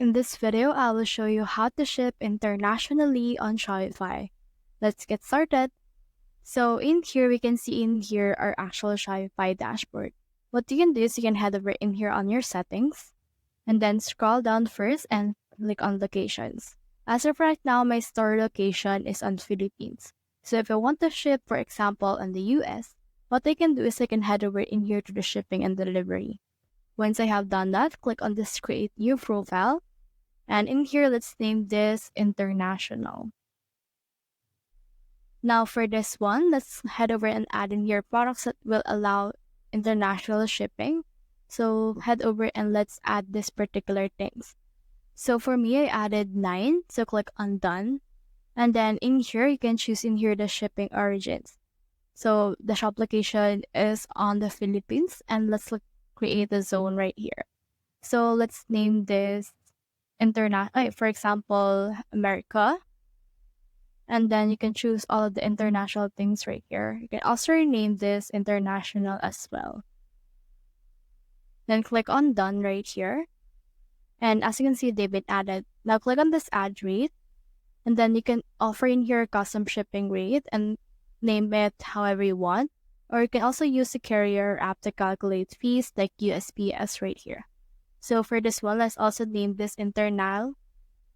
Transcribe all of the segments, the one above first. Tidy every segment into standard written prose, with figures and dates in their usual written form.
In this video, I will show you how to ship internationally on Shopify. Let's get started. So in here, we can see in here our actual Shopify dashboard. What you can do is you can head over in here on your settings and then scroll down first and click on locations. As of right now, my store location is on Philippines. So if I want to ship, for example, in the US, what I can do is I can head over in here to the shipping and delivery. Once I have done that, click on this create new profile. And in here, let's name this international. Now for this one, let's head over and add in here products that will allow international shipping. So head over and let's add this particular things. So for me, I added 9. So click on done. And then in here, you can choose in here the shipping origins. So the shop location is on the Philippines, and let's create a zone right here. So let's name this international, for example, America. And then you can choose all of the international things right here. You can also rename this international as well. Then click on done right here. And as you can see, they've been added. Now click on this add rate. And then you can offer in here custom shipping rate and name it however you want. Or you can also use the carrier app to calculate fees like USPS right here. So for this one, let's also name this internal.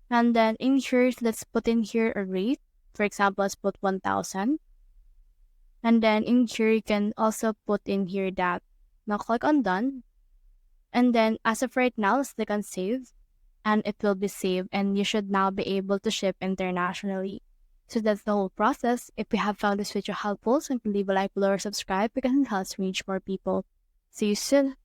And then in here, let's put in here a rate. For example, let's put 1,000. And then in here, you can also put in here that. Now click on done. And then as of right now, let's click on save. And it will be saved. And you should now be able to ship internationally. So that's the whole process. If you have found this video helpful, so you can leave a like below or subscribe because it helps reach more people. See you soon.